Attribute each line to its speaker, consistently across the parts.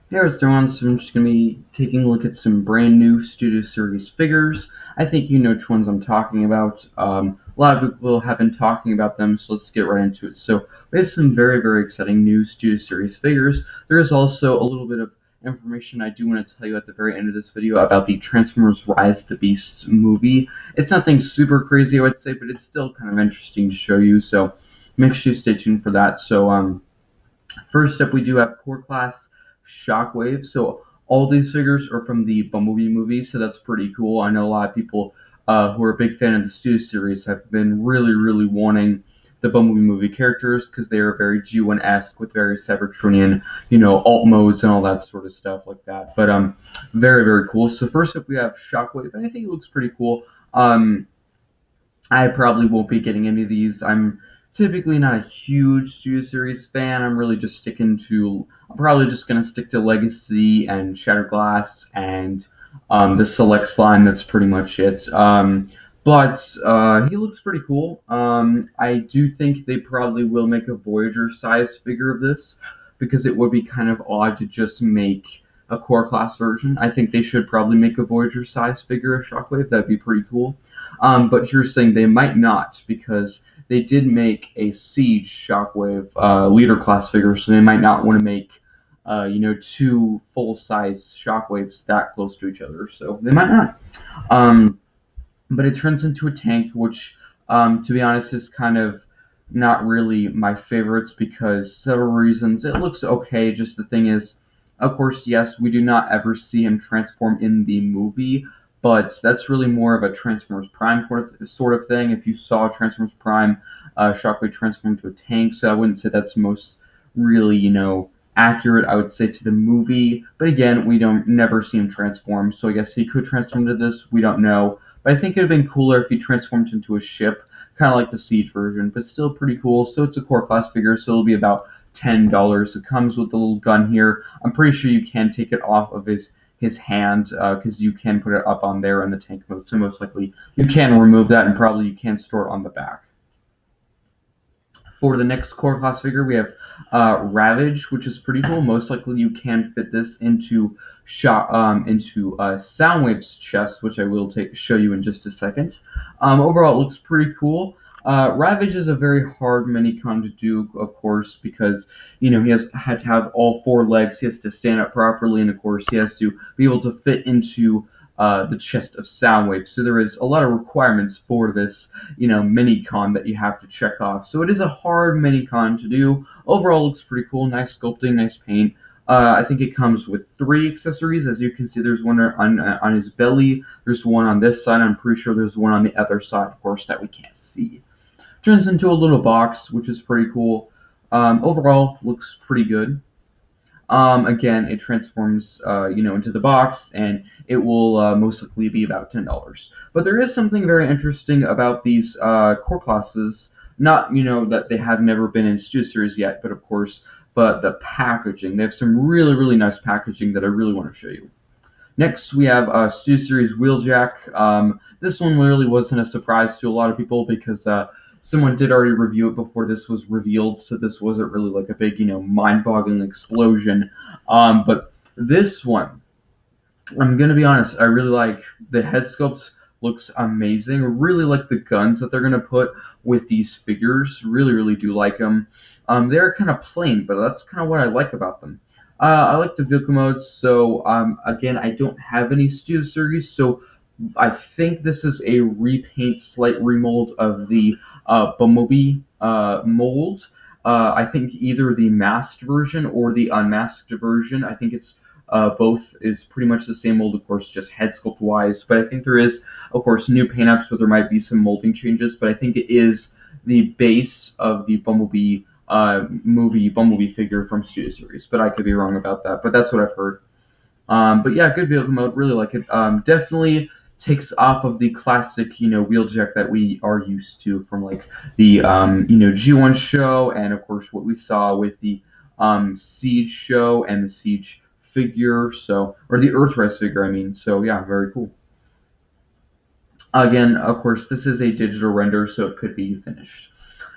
Speaker 1: Hey everyone, so I'm just going to be taking a look at some brand new Studio Series figures. I think you know which ones I'm talking about. A lot of people have been talking about them, so let's get right into it. So we have some very exciting new Studio Series figures. There is also a little bit of information I do want to tell you at the very end of this video about the Transformers Rise of the Beast movie. It's nothing super crazy, I would say, but it's still kind of interesting to show you, so make sure you stay tuned for that. So, first up, we do have Core Class Shockwave. So all these figures are from the Bumblebee movie, so that's pretty cool. I know a lot of people who are a big fan of the Stu series have been really wanting the Bumblebee movie characters because they are very G1-esque with very Cybertronian, alt modes and all that sort of stuff like that. But very cool. So first up, we have Shockwave, and I think it looks pretty cool. I probably won't be getting any of these. I'm typically not a huge Studio Series fan. I'm probably just going to stick to Legacy and Shattered Glass and the Selects line. That's pretty much it. But he looks pretty cool. I do think they probably will make a Voyager size figure of this because it would be kind of odd to just make a core class version. I think they should probably make a Voyager size figure of Shockwave. That'd be pretty cool. But here's the thing, they might not, because they did make a Siege Shockwave leader class figure, so they might not want to make two full-size Shockwaves that close to each other, so they might not. But it turns into a tank, which, to be honest, is kind of not really my favorites because several reasons. It looks okay, just the thing is, of course, yes, we do not ever see him transform in the movie, but that's really more of a Transformers Prime sort of thing. If you saw Transformers Prime, Shockwave transform into a tank, so I wouldn't say that's most really, accurate, I would say, to the movie. But again, we don't never see him transform, so I guess he could transform into this. We don't know. But I think it would have been cooler if he transformed into a ship, kind of like the Siege version, but still pretty cool. So it's a core class figure, so it'll be about $10. It comes with a little gun here. I'm pretty sure you can take it off of his hand because you can put it up on there in the tank mode. So most likely you can remove that, and probably you can store it on the back. For the next core class figure, we have Ravage, which is pretty cool. Most likely you can fit this into Soundwave's chest, which I will show you in just a second. Overall, it looks pretty cool. Ravage is a very hard minicon to do, of course, because he had to have all four legs. He has to stand up properly, and of course, he has to be able to fit into the chest of Soundwave. So there is a lot of requirements for this, mini-con that you have to check off. So it is a hard mini-con to do. Overall, it looks pretty cool. Nice sculpting, nice paint. I think it comes with 3 accessories. As you can see, there's one on his belly. There's one on this side. I'm pretty sure there's one on the other side, of course, that we can't see. Turns into a little box, which is pretty cool. Overall, looks pretty good. Again, it transforms, into the box, and it will most likely be about $10. But there is something very interesting about these core classes. Not, that they have never been in Studio Series yet, but of course, but the packaging. They have some really nice packaging that I really want to show you. Next, we have Studio Series Wheeljack. This one really wasn't a surprise to a lot of people because someone did already review it before this was revealed, so this wasn't really like a big, mind-boggling explosion. But this one, I'm gonna be honest, I really like the head sculpt. Looks amazing. Really like the guns that they're gonna put with these figures. Really do like them. They're kind of plain, but that's kind of what I like about them. I like the vehicle modes. So again, I don't have any Studio Series, so I think this is a repaint, slight remold of the Bumblebee mold. I think either the masked version or the unmasked version. I think it's both is pretty much the same mold, of course, just head sculpt wise. But I think there is, of course, new paint apps, but there might be some molding changes. But I think it is the base of the Bumblebee movie Bumblebee figure from Studio Series. But I could be wrong about that. But that's what I've heard. But yeah, good vehicle mode. Really like it. Definitely takes off of the classic, wheeljack that we are used to from like the, G1 show, and of course what we saw with the Siege show and the Siege figure. So, or the Earthrise figure, I mean. So yeah, very cool. Again, of course, this is a digital render, so it could be finished.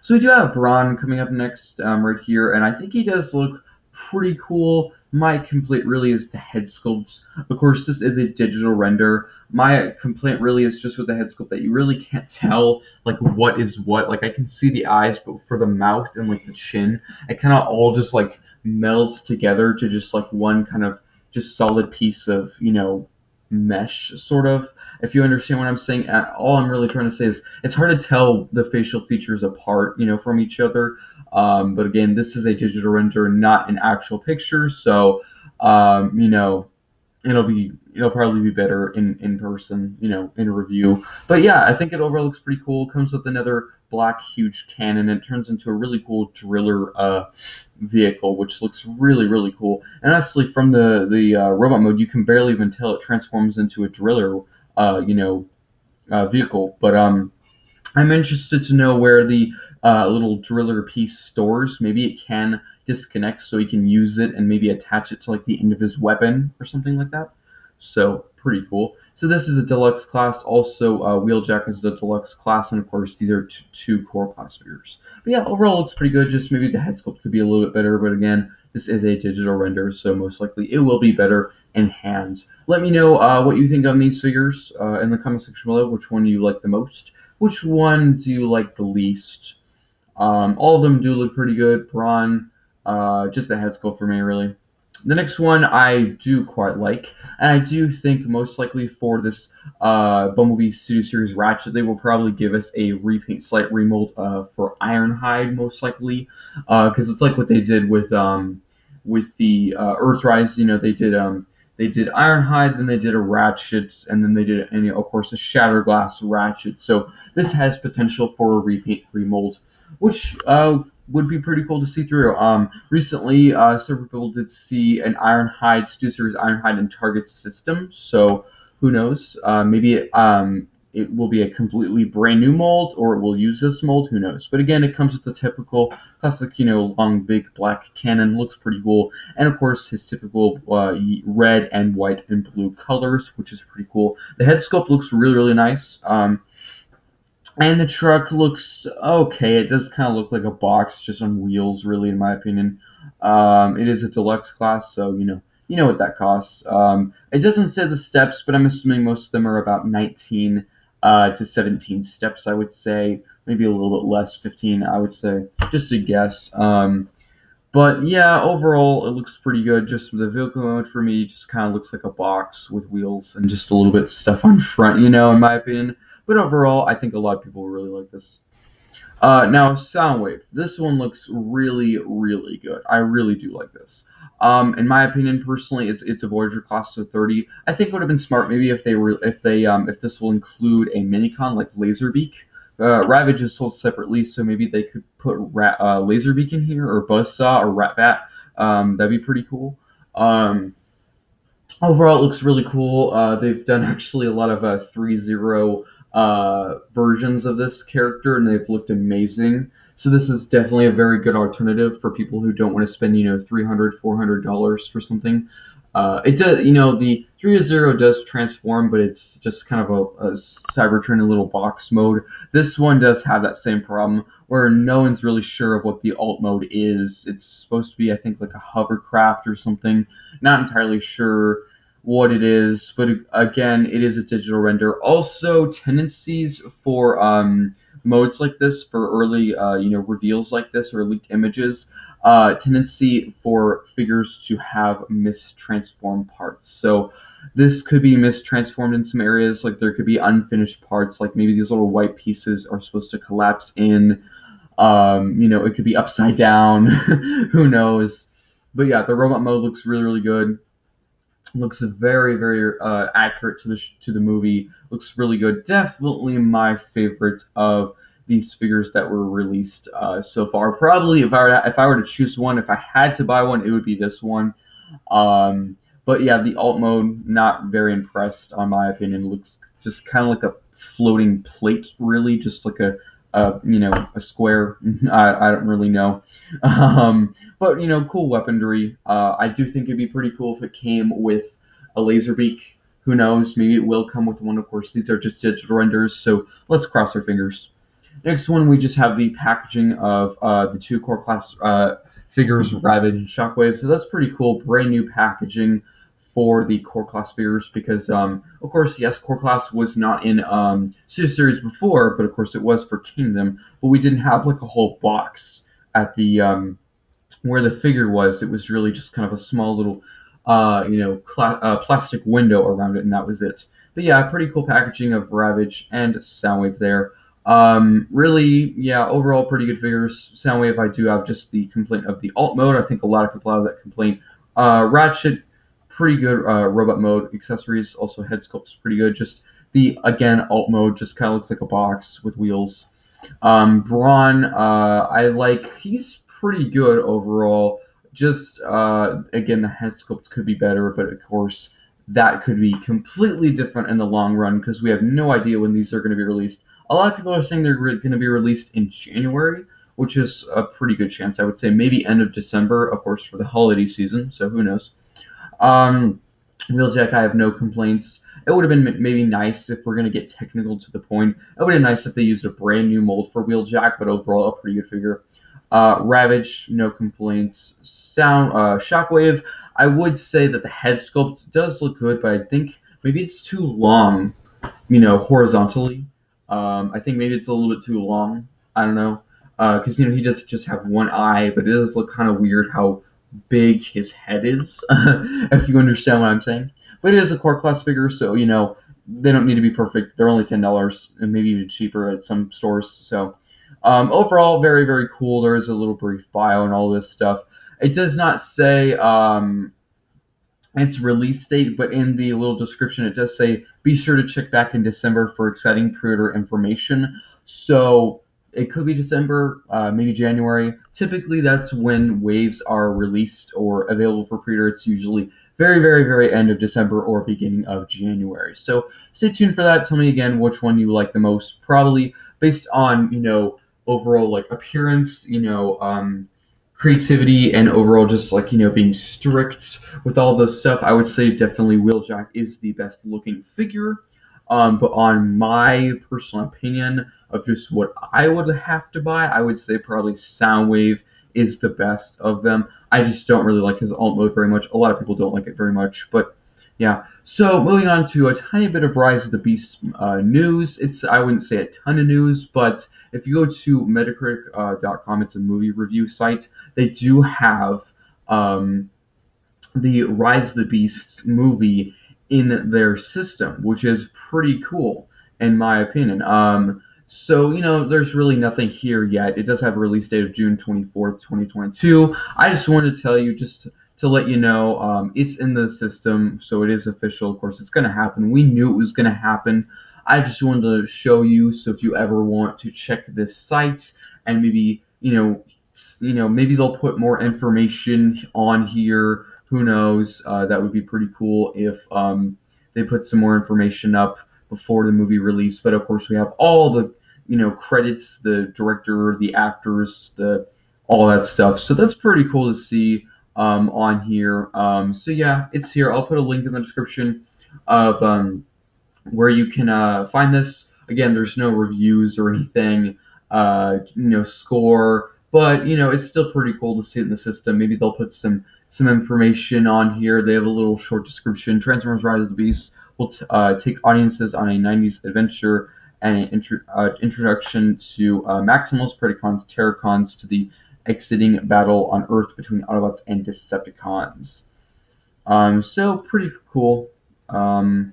Speaker 1: So we do have Braun coming up next, right here, and I think he does look pretty cool. My complaint really is the head sculpts. Of course, this is a digital render. My complaint really is just with the head sculpt that you really can't tell like what is what. Like I can see the eyes, but for the mouth and like the chin, it kind of all just like melds together to just like one kind of just solid piece of mesh sort of. If you understand what I'm saying, all I'm really trying to say is it's hard to tell the facial features apart, from each other. But again, this is a digital render, not an actual picture, so um, you know, it'll probably be better in person, in a review. But yeah, I think it overall looks pretty cool. Comes with another black huge cannon. It turns into a really cool driller vehicle, which looks really really cool. And honestly, from the robot mode, you can barely even tell it transforms into a driller, vehicle. But I'm interested to know where the little driller piece stores. Maybe it can disconnect so he can use it and maybe attach it to like the end of his weapon or something like that. So pretty cool. So this is a deluxe class. Also, Wheeljack is the deluxe class, and of course these are two core class figures. But yeah, overall it looks pretty good. Just maybe the head sculpt could be a little bit better, but again, this is a digital render, so most likely it will be better in hand. Let me know what you think on these figures in the comment section below. Which one you like the most? Which one do you like the least? All of them do look pretty good. Braun, just a head sculpt for me, really. The next one I do quite like, and I do think most likely for this Bumblebee Studio Series Ratchet, they will probably give us a repaint, slight remold for Ironhide, most likely, because it's like what they did with the Earthrise. They did Ironhide, then they did a Ratchet, and then they did, of course, a Shatterglass Ratchet. So this has potential for a repaint, remold, which would be pretty cool to see through. Recently, several people did see an Ironhide, Studio Series Ironhide in Target system, so who knows? Maybe it will be a completely brand new mold, or it will use this mold, who knows? But again, it comes with the typical classic, long, big black cannon, looks pretty cool, and of course his typical red and white and blue colors, which is pretty cool. The head sculpt looks really, really nice. And the truck looks okay. It does kind of look like a box just on wheels, really, in my opinion. It is a deluxe class, so you know what that costs. It doesn't say the steps, but I'm assuming most of them are about 19 to 17 steps, I would say. Maybe a little bit less, 15, I would say. Just a guess. But yeah, overall, it looks pretty good. Just the vehicle mode for me just kind of looks like a box with wheels and just a little bit of stuff on front, in my opinion. But overall, I think a lot of people will really like this. Now, Soundwave. This one looks really, really good. I really do like this. In my opinion, personally, it's a Voyager class of 30. I think it would have been smart maybe if if this will include a minicon like Laserbeak. Ravage is sold separately, so maybe they could put Laserbeak in here, or Buzzsaw, or Ratbat. That'd be pretty cool. Overall, it looks really cool. They've done actually a lot of 3.0 versions of this character, and they've looked amazing. So this is definitely a very good alternative for people who don't want to spend, $300, $400 for something. It does, the 3.0 does transform, but it's just kind of a Cybertron in little box mode. This one does have that same problem where no one's really sure of what the alt mode is. It's supposed to be, I think, like a hovercraft or something. Not entirely sure what it is, but again, it is a digital render. Also, tendencies for modes like this, for early, reveals like this or leaked images, tendency for figures to have mistransformed parts. So this could be mistransformed in some areas, like there could be unfinished parts, like maybe these little white pieces are supposed to collapse in. It could be upside down. Who knows? But yeah, the robot mode looks really, really good. Looks very, very accurate to the movie. Looks really good. Definitely my favorite of these figures that were released so far. Probably if I were to choose one, if I had to buy one, it would be this one. But yeah, the alt mode, not very impressed on my opinion. Looks just kind of like a floating plate, really, just like a square. I don't really know. But cool weaponry. I do think it'd be pretty cool if it came with a laser beak. Who knows? Maybe it will come with one. Of course, these are just digital renders, so let's cross our fingers. Next one, we just have the packaging of the two core class figures Ravage and Shockwave. So that's pretty cool. Brand new packaging for the core class figures because, of course, yes, core class was not in Studio Series before, but of course it was for Kingdom. But we didn't have like a whole box at the where the figure was. It was really just kind of a small little, plastic window around it, and that was it. But yeah, pretty cool packaging of Ravage and Soundwave there. Really, yeah, overall pretty good figures. Soundwave, I do have just the complaint of the alt mode. I think a lot of people have that complaint. Ratchet, pretty good robot mode. Accessories, also head sculpt is pretty good. Just the, again, alt mode just kind of looks like a box with wheels. Braun, he's pretty good overall. Just, again, the head sculpt could be better, but of course, that could be completely different in the long run because we have no idea when these are going to be released. A lot of people are saying they're going to be released in January, which is a pretty good chance. I would say maybe end of December, of course, for the holiday season, so who knows. Wheeljack, I have no complaints. It would have been maybe nice if we're going to get technical to the point. It would have been nice if they used a brand new mold for Wheeljack, but overall, a pretty good figure. Ravage, no complaints. Shockwave, I would say that the head sculpt does look good, but I think maybe it's too long, horizontally. I think maybe it's a little bit too long. I don't know. Because, he does just have one eye, but it does look kind of weird how big his head is, if you understand what I'm saying. But it is a core class figure, so, they don't need to be perfect. They're only $10, and maybe even cheaper at some stores. So, overall, very, very cool. There is a little brief bio and all this stuff. It does not say its release date, but in the little description it does say, be sure to check back in December for exciting pre-order information. So it could be December, maybe January. Typically that's when waves are released or available for pre-order. It's usually very, very, very end of December or beginning of January. So stay tuned for that. Tell me again which one you like the most, probably based on, overall like appearance, creativity, and overall just like, being strict with all this stuff. I would say definitely Wheeljack is the best looking figure. But on my personal opinion of just what I would have to buy, I would say probably Soundwave is the best of them. I just don't really like his alt mode very much. A lot of people don't like it very much, but yeah. So moving on to a tiny bit of Rise of the Beast news. I wouldn't say a ton of news, but if you go to Metacritic.com, it's a movie review site. They do have the Rise of the Beast movie in their system, which is pretty cool in my opinion. So, there's really nothing here yet. It does have a release date of June 24th, 2022. I just wanted to tell you, just to let you know, it's in the system, so it is official. Of course, it's going to happen. We knew it was going to happen. I just wanted to show you, so if you ever want to check this site and maybe, maybe they'll put more information on here. Who knows? That would be pretty cool if they put some more information up before the movie release. But of course, we have all the credits, the director, the actors, all that stuff. So that's pretty cool to see on here. So yeah, it's here. I'll put a link in the description of where you can find this. Again, there's no reviews or anything, score, but it's still pretty cool to see it in the system. Maybe they'll put some information on here. They have a little short description. Transformers: Rise of the Beast will take audiences on a 90s adventure and an introduction to Maximals, Predacons, Terracons to the exiting battle on Earth between Autobots and Decepticons. So pretty cool. I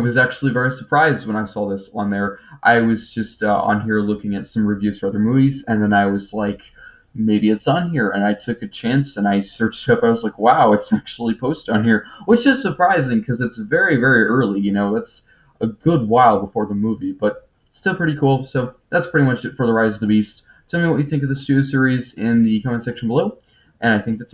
Speaker 1: was actually very surprised when I saw this on there. I was just on here looking at some reviews for other movies, and then I was like, maybe it's on here, and I took a chance and I searched up. I was like, wow, it's actually posted on here, which is surprising because it's very, very early. That's a good while before the movie, but still pretty cool. So that's pretty much it for the Rise of the Beast. Tell me what you think of the Studio Series in the comment section below, and I think that's it.